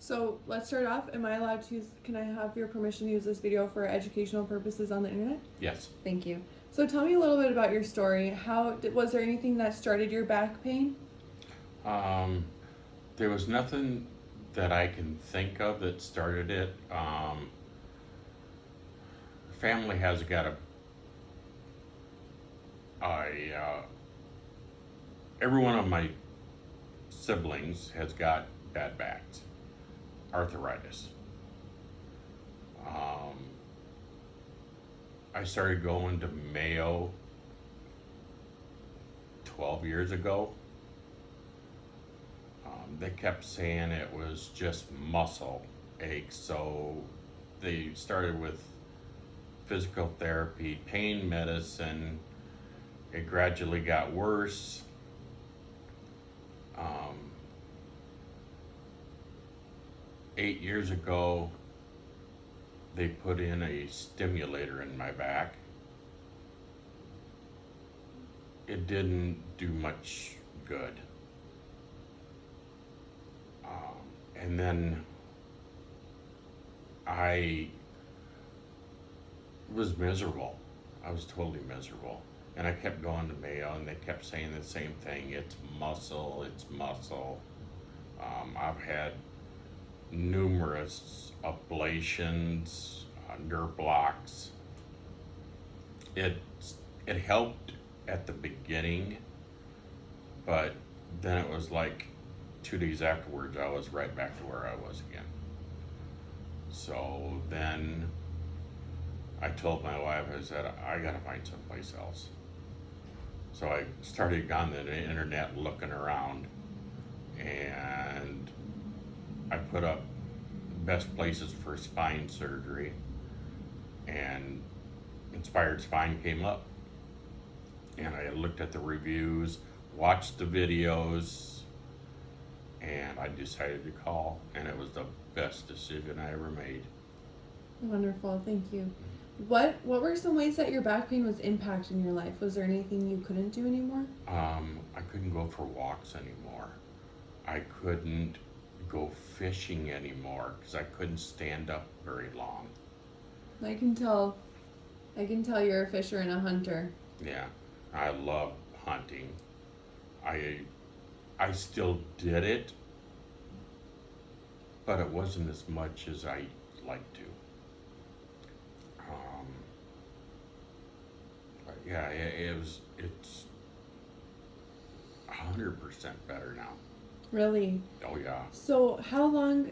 So let's start off. Am I allowed to use, can I have your permission to use this video for educational purposes on the internet? Yes. Thank you. So tell me a little bit about your story. Was there anything that started your back pain? There was nothing that I can think of that started it. Family has got every one of my siblings has got bad backs, arthritis. I started going to Mayo 12 years ago. They kept saying it was just muscle aches, so they started with physical therapy, pain medicine. It gradually got worse. 8 years ago, they put in a stimulator in my back. It didn't do much good. And then I was miserable. I was totally miserable. And I kept going to Mayo and they kept saying the same thing. It's muscle, it's muscle. I've had numerous ablations, nerve blocks. It helped at the beginning, but then it was like 2 days afterwards, I was right back to where I was again. So then I told my wife, I said, I gotta find someplace else. So I started on the internet looking around, and I put up best places for spine surgery, and Inspired Spine came up. And I looked at the reviews, watched the videos, and I decided to call, and it was the best decision I ever made. Wonderful, thank you. What were some ways that your back pain was impacting your life? Was there anything you couldn't do anymore? I couldn't go for walks anymore. I couldn't go fishing anymore because I couldn't stand up very long. I can tell you're a fisher and a hunter. Yeah, I love hunting. I still did it, but it wasn't as much as I like to. But yeah, it's 100% better now. Really? Oh yeah. So how long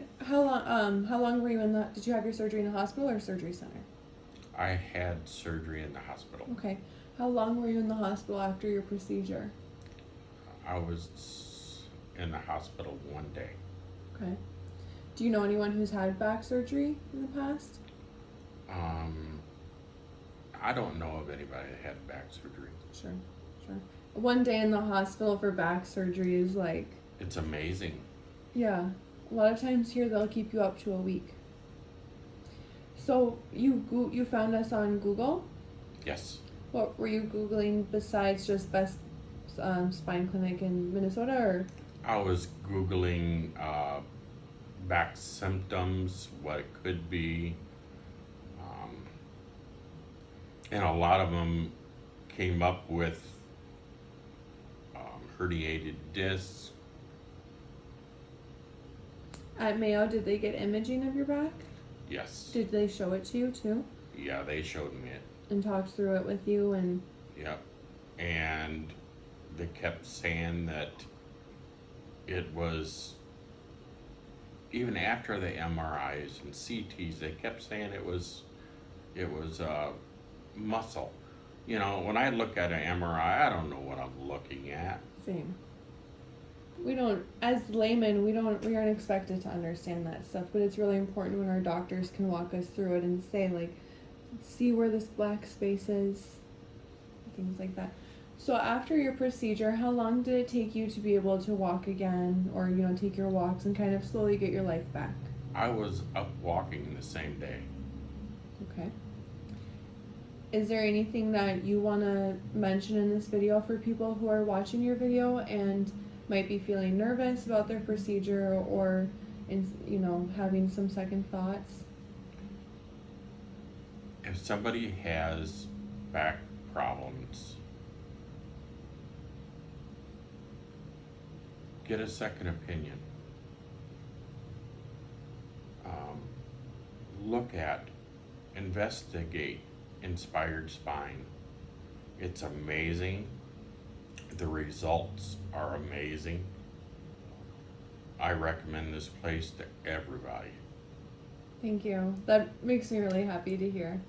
were you in the, did you have your surgery in the hospital or surgery center? I had surgery in the hospital. Okay. How long were you in the hospital after your procedure? I was in the hospital 1 day. Okay. Do you know anyone who's had back surgery in the past? I don't know of anybody that had back surgery. Sure. 1 day in the hospital for back surgery is like... It's amazing. Yeah. A lot of times here they'll keep you up to a week. So you found us on Google? Yes. What were you Googling besides just best spine clinic in Minnesota, or? I was Googling back symptoms, what it could be, and a lot of them came up with herniated discs. At Mayo, did they get imaging of your back? Yes. Did they show it to you too? Yeah, they showed me it. And talked through it with you and... Yep. And they kept saying that it was, even after the MRIs and CTs, they kept saying it was muscle. You know, when I look at an MRI, I don't know what I'm looking at. Same. We don't, as laymen, we aren't expected to understand that stuff, but it's really important when our doctors can walk us through it and say, like, see where this black space is, things like that. So after your procedure, how long did it take you to be able to walk again, or, you know, take your walks and kind of slowly get your life back? I was up walking the same day. Okay. Is there anything that you want to mention in this video for people who are watching your video and might be feeling nervous about their procedure, or and, you know, having some second thoughts. If somebody has back problems, get a second opinion. Look at, investigate Inspired Spine. It's amazing. The results are amazing. I recommend this place to everybody. Thank you. That makes me really happy to hear.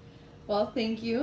Well, thank you.